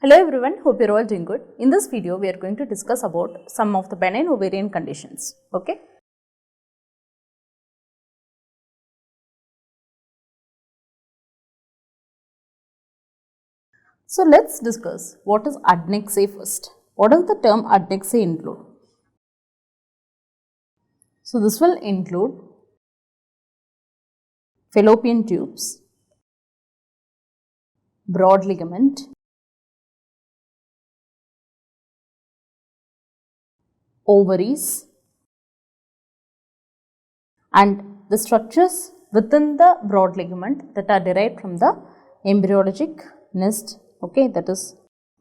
Hello everyone, hope you're all doing good. In this video, we are going to discuss about some of the benign ovarian conditions. Okay. So let's discuss what is adnexa first. What does the term adnexa include? So this will include fallopian tubes, broad ligament, ovaries, and the structures within the broad ligament that are derived from the embryologic nest, okay, that is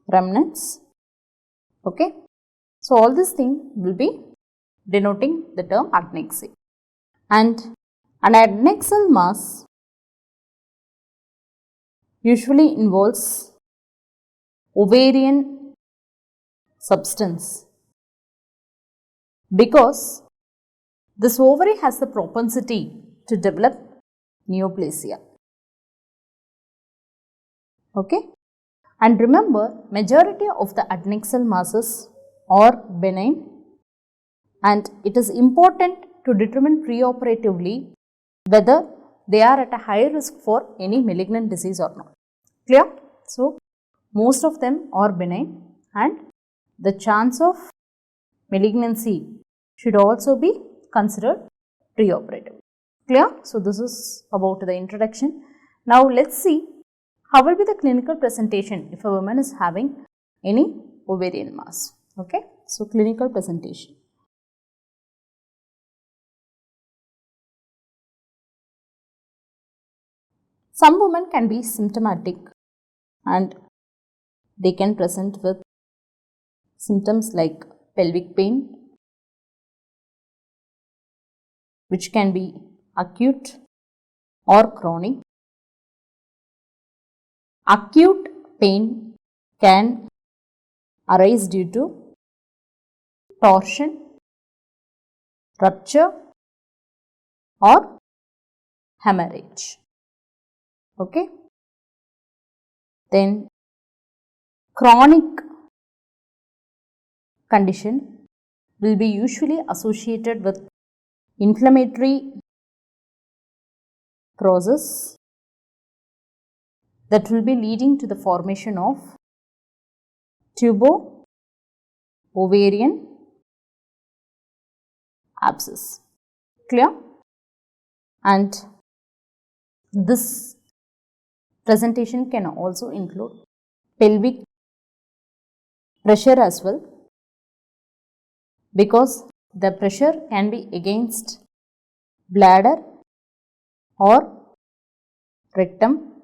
remnants, okay. So all this thing will be denoting the term adnexa. And an adnexal mass usually involves ovarian substance because this ovary has the propensity to develop neoplasia. Okay. And remember, majority of the adnexal masses are benign, and it is important to determine preoperatively whether they are at a higher risk for any malignant disease or not. Clear? So, most of them are benign and the chance of malignancy should also be considered preoperative. Clear? So, this is about the introduction. Now, let's see how will be the clinical presentation if a woman is having any ovarian mass. Okay? So, clinical presentation. Some women can be symptomatic and they can present with symptoms like pelvic pain, which can be acute or chronic. Acute pain can arise due to torsion, rupture or hemorrhage. Okay. Then chronic condition will be usually associated with inflammatory process that will be leading to the formation of tubo-ovarian abscess. Clear? And this presentation can also include pelvic pressure as well, because the pressure can be against bladder or rectum.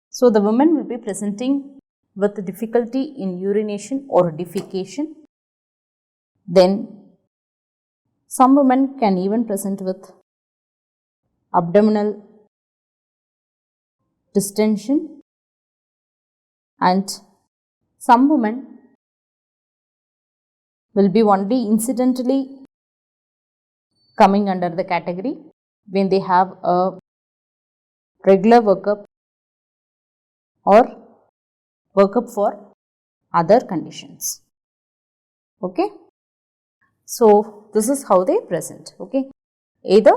So, the woman will be presenting with difficulty in urination or defecation. Then, some women can even present with abdominal distension, and some women will be only incidentally coming under the category when they have a regular workup or workup for other conditions. Okay. So, this is how they present. Okay. Either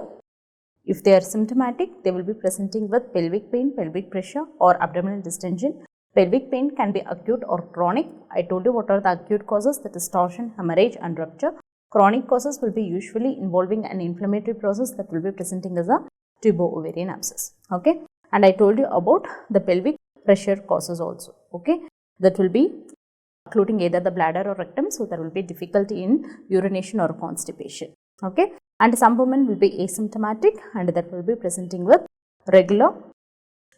if they are symptomatic, they will be presenting with pelvic pain, pelvic pressure or abdominal distension. Pelvic pain can be acute or chronic. I told you what are the acute causes, that is torsion, hemorrhage and rupture. Chronic causes will be usually involving an inflammatory process that will be presenting as a tubo-ovarian abscess. Okay. And I told you about the pelvic pressure causes also. Okay. That will be including either the bladder or rectum. So, there will be difficulty in urination or constipation. Okay. And some women will be asymptomatic and that will be presenting with regular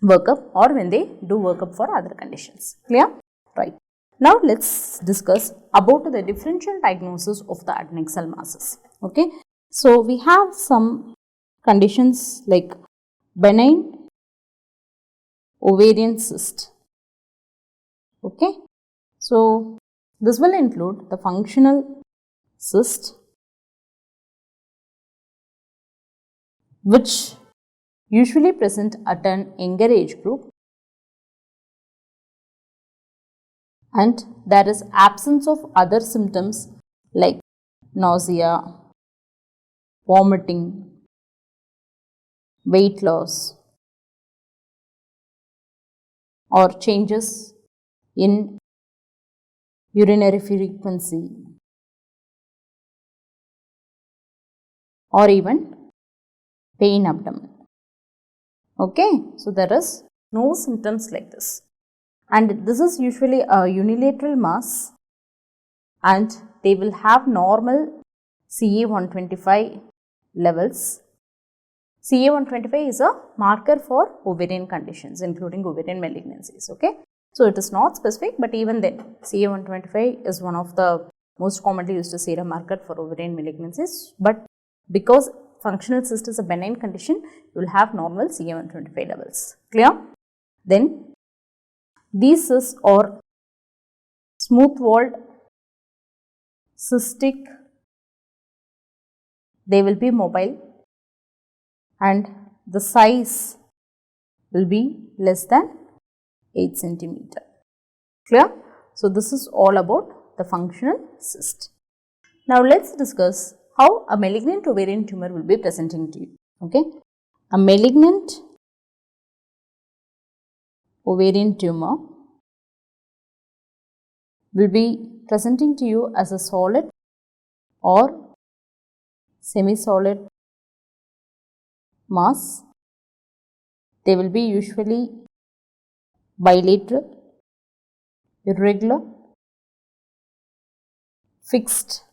workup or when they do workup for other conditions. Clear? Right. Now, let's discuss about the differential diagnosis of the adnexal masses. Okay. So, we have some conditions like benign ovarian cyst. Okay. So, this will include the functional cyst, which usually present at an younger age group, and there is absence of other symptoms like nausea, vomiting, weight loss, or changes in urinary frequency, or even pain abdomen. Okay, so there is no symptoms like this, and this is usually a unilateral mass, and they will have normal CA125 levels. CA125 is a marker for ovarian conditions including ovarian malignancies. Okay, so it is not specific, but even then CA125 is one of the most commonly used serum marker for ovarian malignancies, but because functional cyst is a benign condition, you will have normal CA125 levels. Clear? Then these cysts are smooth walled, cystic, they will be mobile, and the size will be less than 8 centimeter. Clear? So this is all about the functional cyst. Now let's discuss how a malignant ovarian tumor will be presenting to you. Okay, a malignant ovarian tumor will be presenting to you as a solid or semi-solid mass. They will be usually bilateral, irregular, fixed,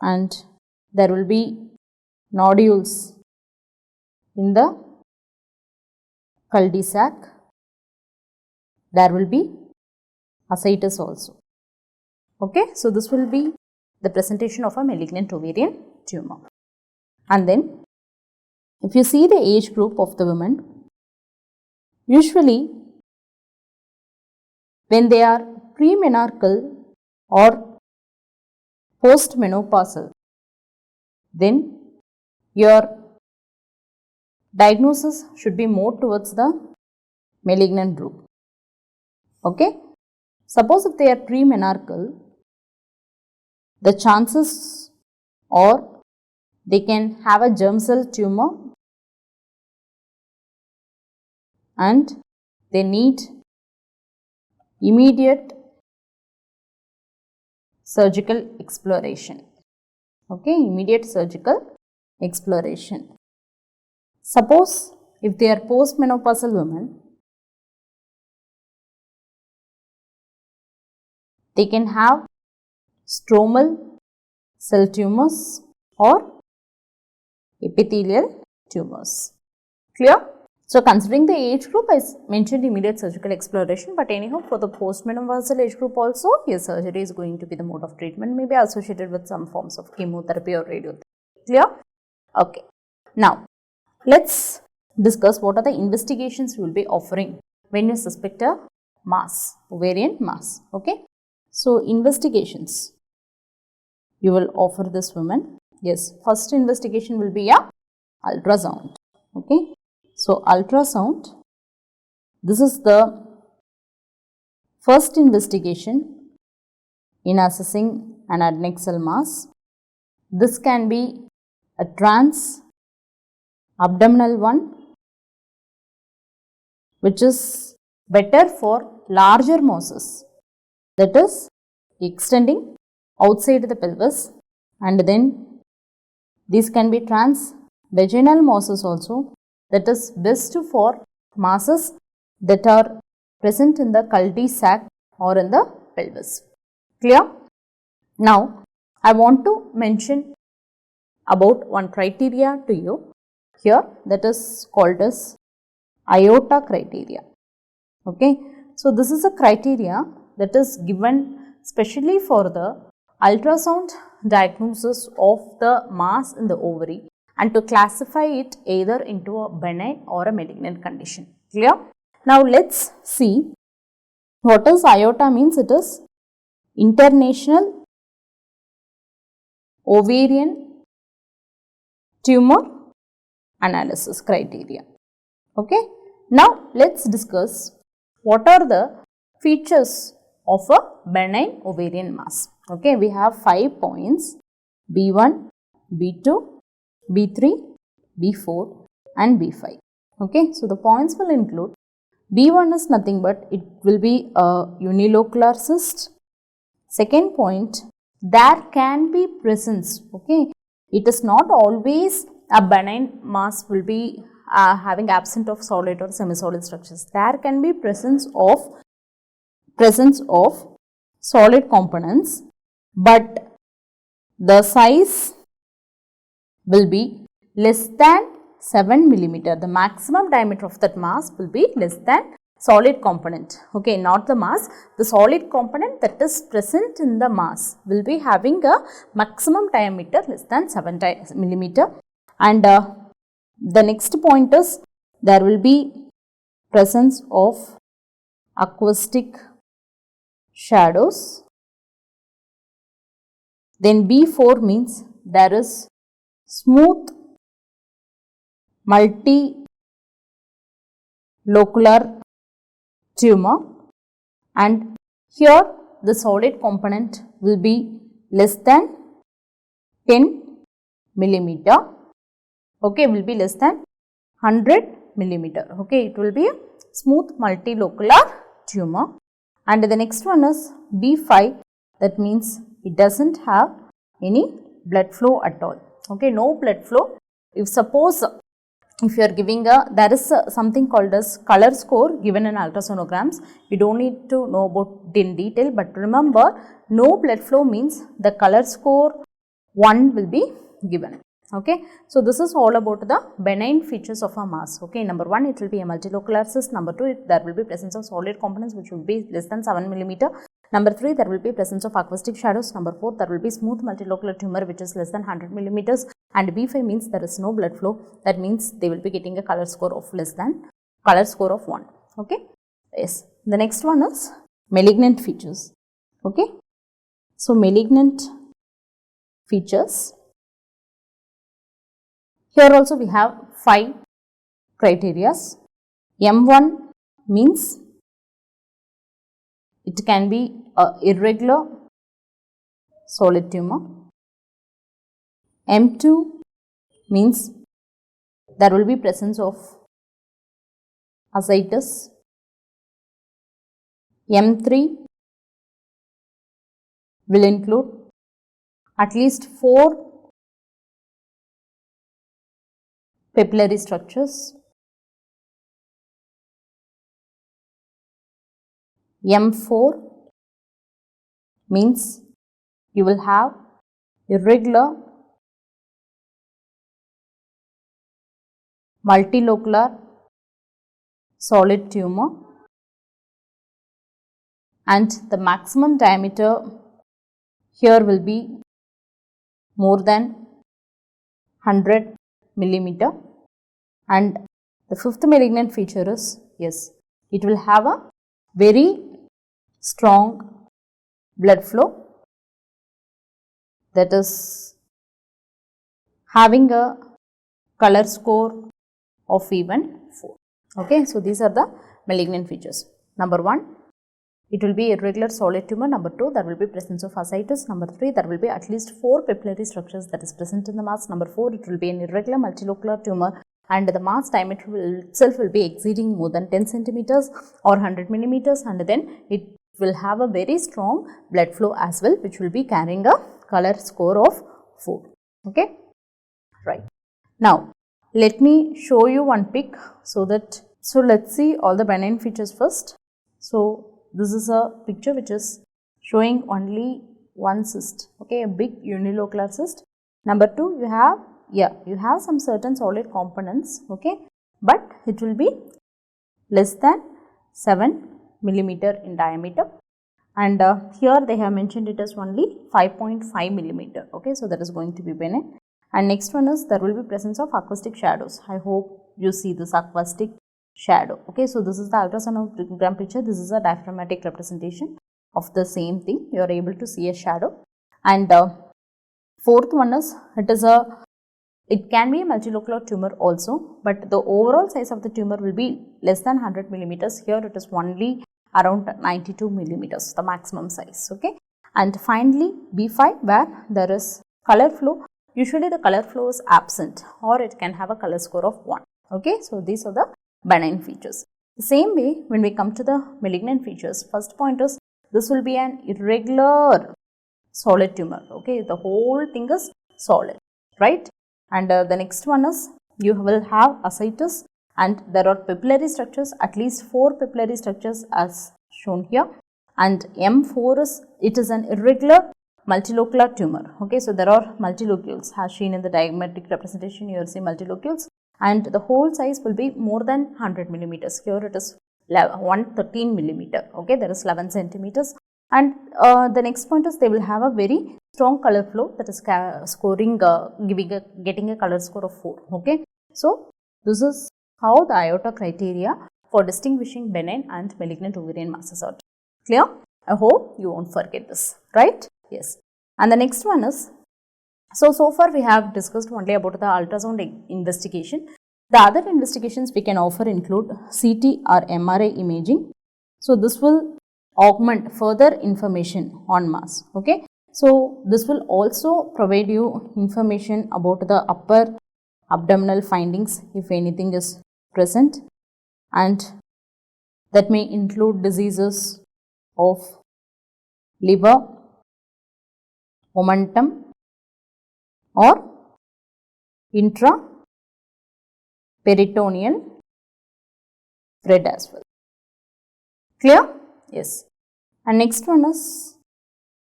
and there will be nodules in the cul-de-sac. There will be ascites also. Okay, so this will be the presentation of a malignant ovarian tumor. And then if you see the age group of the women, usually when they are premenarchal or postmenopausal, then your diagnosis should be more towards the malignant group. Okay, suppose if they are premenarchal, the chances or they can have a germ cell tumor and they need immediate surgical exploration. Okay, immediate surgical exploration. Suppose if they are postmenopausal women, they can have stromal cell tumors or epithelial tumors. Clear? So considering the age group, I mentioned immediate surgical exploration, but anyhow for the postmenopausal age group also, yes, surgery is going to be the mode of treatment, may be associated with some forms of chemotherapy or radiotherapy. Clear? Okay. Now let's discuss what are the investigations you will be offering when you suspect a mass, ovarian mass. Okay. So investigations you will offer this woman. Yes, first investigation will be a ultrasound. Okay. So ultrasound, this is the first investigation in assessing an adnexal mass. This can be a trans-abdominal one, which is better for larger masses, that is extending outside the pelvis, and then these can be trans-vaginal masses also, that is best for masses that are present in the cul-de-sac or in the pelvis. Clear? Now I want to mention about one criteria to you here, that is called as IOTA criteria. Okay, so this is a criteria that is given specially for the ultrasound diagnosis of the mass in the ovary and to classify it either into a benign or a malignant condition. Clear? Now let's see what is IOTA means. It is International Ovarian Tumor Analysis criteria. Okay. Now let's discuss what are the features of a benign ovarian mass. Okay, we have 5 points: B1, B2, B3, B4 and B5. Okay, so the points will include: B1 is nothing but it will be a unilocular cyst. Second point, there can be presence. Okay, it is not always a benign mass will be having absent of solid or semi-solid structures. There can be presence of solid components, but the size will be less than 7 millimeter. The maximum diameter of that mass will be less than solid component. Okay, not the mass, the solid component that is present in the mass will be having a maximum diameter less than 7 millimeter. And the next point is there will be presence of acoustic shadows. Then B4 means there is smooth multilocular tumor, and here the solid component will be less than 10 millimeter. Okay, will be less than 100 millimeter. Okay, it will be a smooth multilocular tumor. And the next one is B5, that means it doesn't have any blood flow at all. Okay, no blood flow. If suppose if you are giving there is something called as color score given in ultrasonograms, you don't need to know about it in detail, but remember, no blood flow means the color score 1 will be given. Okay, so this is all about the benign features of a mass. Okay, number 1, it will be a multilocular cyst. Number 2, there will be presence of solid components which will be less than 7 millimeter. Number 3, there will be presence of acoustic shadows. Number 4, there will be smooth multilocular tumor which is less than 100 millimeters. And B5 means there is no blood flow. That means they will be getting a color score of 1. Okay, yes. The next one is malignant features. Okay, so malignant features. Here also we have 5 criteria. M1 means it can be a irregular solid tumor. M2 means there will be presence of ascites. M3 will include at least 4 papillary structures. M4 means you will have irregular multilocular solid tumor, and the maximum diameter here will be more than 100 millimeter. And the 5th malignant feature is, yes, it will have a very strong blood flow, that is having a color score of even 4. Okay, so these are the malignant features. Number 1, it will be irregular solid tumor. Number 2, there will be presence of ascites. Number 3, there will be at least 4 papillary structures that is present in the mass. Number 4, it will be an irregular multilocular tumor, and the mass diameter itself will be exceeding more than 10 centimeters or 100 millimeters, and then it will have a very strong blood flow as well, which will be carrying a color score of 4. Okay, right. Now let me show you one pic so let's see all the benign features first. So this is a picture which is showing only one cyst. Okay, a big unilocular cyst. Number 2, you have some certain solid components. Okay, but it will be less than 7 millimeter in diameter, and here they have mentioned it as only 5.5 millimeter. Okay, so that is going to be benign. And next one is there will be presence of acoustic shadows. I hope you see this acoustic shadow. Okay, so this is the ultrasonogram picture. This is a diaphragmatic representation of the same thing. You are able to see a shadow. And 4th one is it can be a multilocular tumor also, but the overall size of the tumor will be less than 100 millimeters. Here it is only around 92 millimeters, the maximum size. Okay, and finally B5, where there is color flow. Usually the color flow is absent, or it can have a color score of 1. Okay, so these are the benign features. The same way, when we come to the malignant features, first point is this will be an irregular solid tumor. Okay, the whole thing is solid, right? And the next one is you will have ascites, and there are papillary structures, at least 4 papillary structures as shown here. And M4 is, it is an irregular multilocular tumor. Okay, so there are multilocules as seen in the diagrammatic representation. You will see multilocules, and the whole size will be more than 100 millimeters. Here it is 113 millimeter. Okay, there is 11 centimeters. And the next point is they will have a very strong color flow, that is scoring getting a color score of 4. Okay, so this is how the IOTA criteria for distinguishing benign and malignant ovarian masses are. Clear? I hope you won't forget this, right? Yes. And the next one is, so far we have discussed only about the ultrasound investigation. The other investigations we can offer include CT or MRI imaging. So this will augment further information on mass. Okay, so this will also provide you information about the upper abdominal findings if anything is present, and that may include diseases of liver, omentum, or intraperitoneal thread as well. Clear? Yes. And next one is,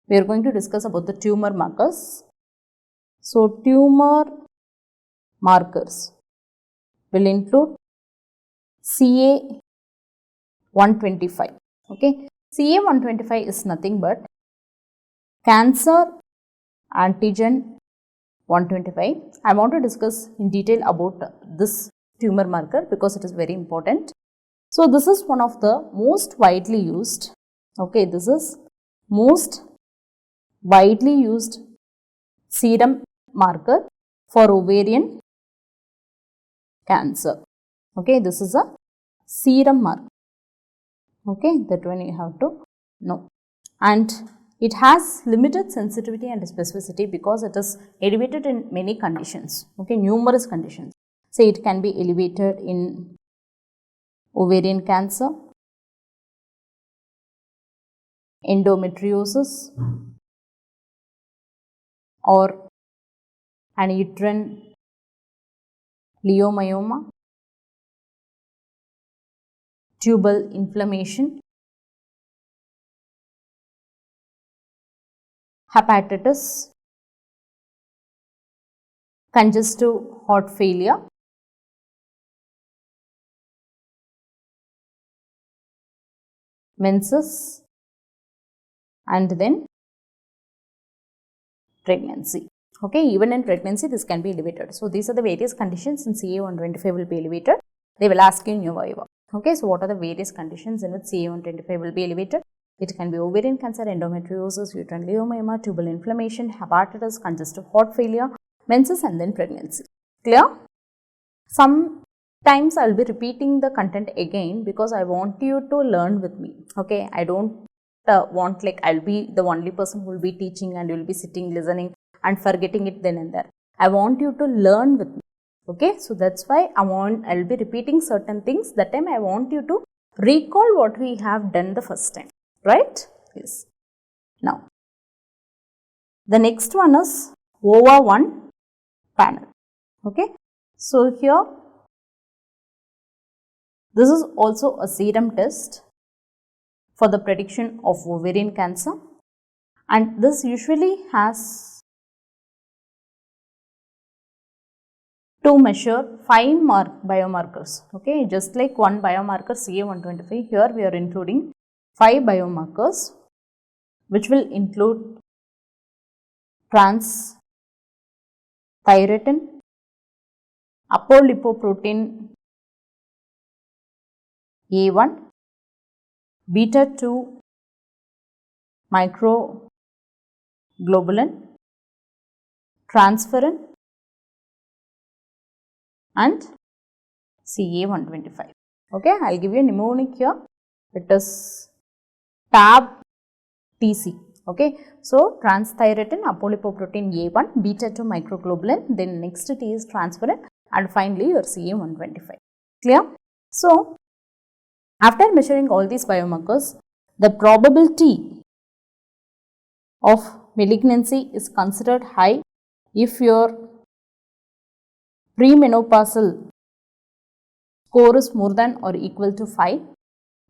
we are going to discuss about the tumor markers. So tumor markers will include CA125. Okay, CA125 is nothing but cancer antigen 125. I want to discuss in detail about this tumor marker because it is very important. So this is one of the most widely used, okay, this is most widely used serum marker for ovarian cancer. Okay, this is a serum marker. Okay, that one you have to know. And it has limited sensitivity and specificity because it is elevated in many conditions. Okay, numerous conditions. Say it can be elevated in ovarian cancer, endometriosis, or an uterine leiomyoma, tubal inflammation, hepatitis, congestive heart failure, menses, and then pregnancy. Okay, even in pregnancy this can be elevated. So these are the various conditions in CA125 will be elevated. They will ask you in your viva. Okay, so what are the various conditions in which CA125 will be elevated? It can be ovarian cancer, endometriosis, uterine leiomyoma, tubal inflammation, hepatitis, congestive heart failure, menses, and then pregnancy. Clear? Sometimes I will be repeating the content again because I want you to learn with me. Okay, I don't want like I'll be the only person who will be teaching and you will be sitting listening and forgetting it then and there. I want you to learn with me. Okay, so that's why I'll be repeating certain things. That time I want you to recall what we have done the first time, right? Yes. Now, the next one is OVA1 panel. Okay, so here this is also a serum test for the prediction of ovarian cancer, and this usually has to measure 5 biomarkers. Okay, just like one biomarker CA125, here we are including 5 biomarkers which will include transthyretin, apolipoprotein A1, beta-2 microglobulin, transferrin, and CA125. Okay, I'll give you a mnemonic here. It is TAB TC. Okay, so transthyretin apolipoprotein A1 beta 2 microglobulin, then next T is transferrin, and finally your CA125. Clear? So after measuring all these biomarkers, the probability of malignancy is considered high if your premenopausal score is more than or equal to 5,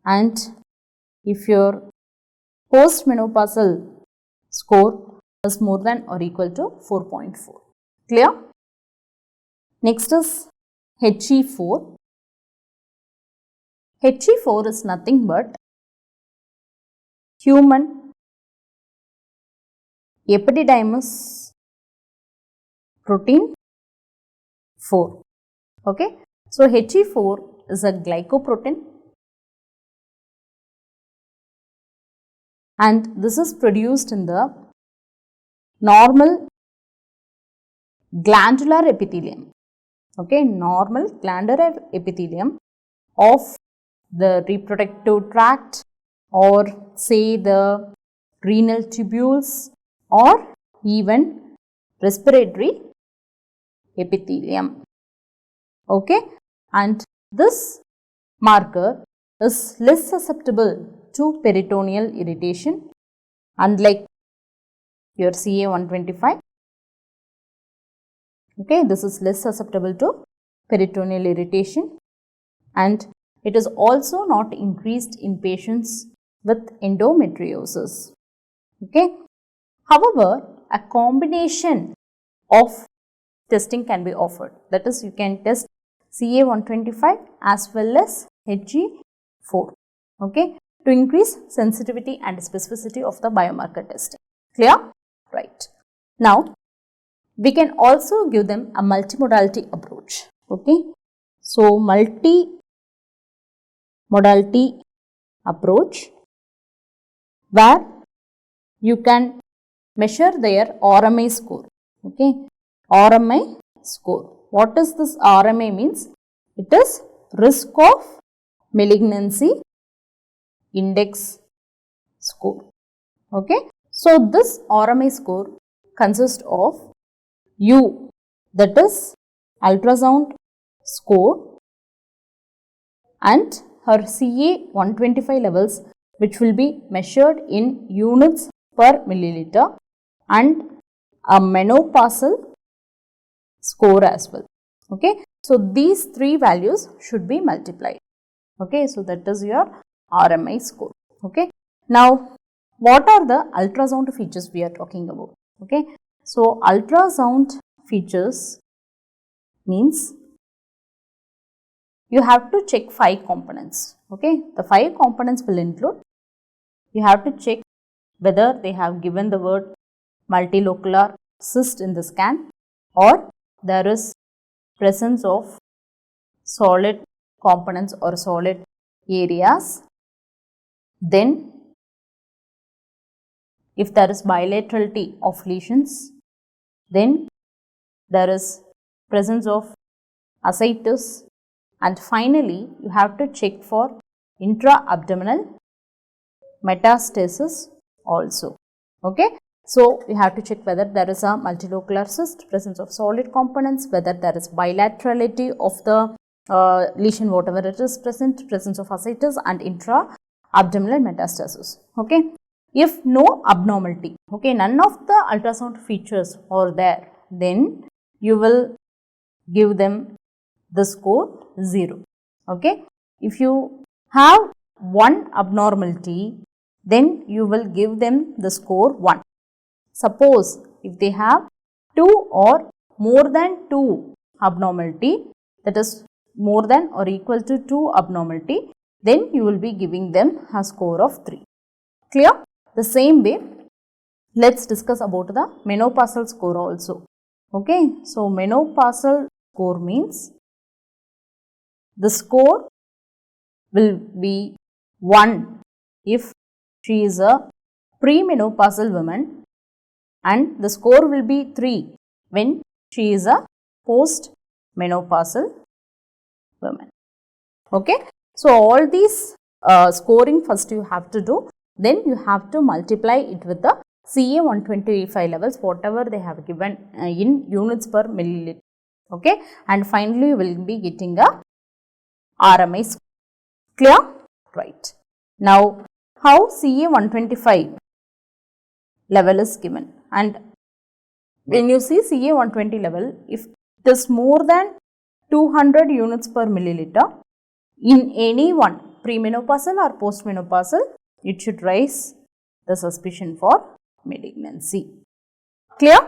and if your postmenopausal score is more than or equal to 4.4. Clear? Next is HE4. HE4 is nothing but human epididymis protein 4. Okay. So HE4 is a glycoprotein, and this is produced in the normal glandular epithelium. Okay, normal glandular epithelium of the reproductive tract, or say the renal tubules, or even respiratory epithelium. Okay, and this marker is less susceptible to peritoneal irritation, unlike your CA125. Okay, this is less susceptible to peritoneal irritation, and it is also not increased in patients with endometriosis. Okay, however, a combination of testing can be offered. That is, you can test CA125 as well as HE4. Okay, to increase sensitivity and specificity of the biomarker testing. Clear? Right. Now, we can also give them a multimodality approach. Okay, so multimodality approach where you can measure their RMI score. Okay, RMI score. What is this RMI means? It is risk of malignancy index score. Okay, so this RMI score consists of U, that is ultrasound score, and her CA125 levels, which will be measured in units per milliliter, and a menopausal score as well. Okay, so these three values should be multiplied. Okay, so that is your RMI score. Okay, now what are the ultrasound features we are talking about? Okay, so ultrasound features means you have to check 5 components. Okay, the 5 components will include, you have to check whether they have given the word multilocular cyst in the scan, or there is presence of solid components or solid areas. Then, if there is bilaterality of lesions, then there is presence of ascites, and finally you have to check for intra-abdominal metastasis also. Okay, so you have to check whether there is a multilocular cyst, presence of solid components, whether there is bilaterality of the lesion, whatever it is present, presence of ascites, and intra-abdominal metastasis. Okay, if no abnormality, okay, none of the ultrasound features are there, then you will give them the score 0. Okay, if you have one abnormality, then you will give them the score 1. Suppose if they have 2 or more than 2 abnormality, that is more than or equal to 2 abnormality, then you will be giving them a score of 3. Clear? The same way, let's discuss about the menopausal score also. Okay, so menopausal score means the score will be 1 if she is a premenopausal woman, and the score will be 3 when she is a postmenopausal woman. Okay, so all these scoring first you have to do. then you have to multiply it with the CA 125 levels, whatever they have given in units per milliliter. Okay, and finally you will be getting a RMI score. Clear? Right. Now, how CA 125 level is given, and when you see CA 120 level, if it is more than 200 units per milliliter in anyone, premenopausal or postmenopausal, it should raise the suspicion for malignancy. Clear?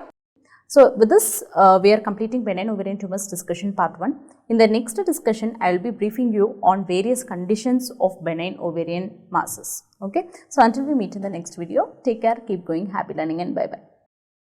So, with this we are completing benign ovarian tumors discussion part 1. In the next discussion, I will be briefing you on various conditions of benign ovarian masses. Okay. So, until we meet in the next video, take care, keep going, happy learning and bye bye.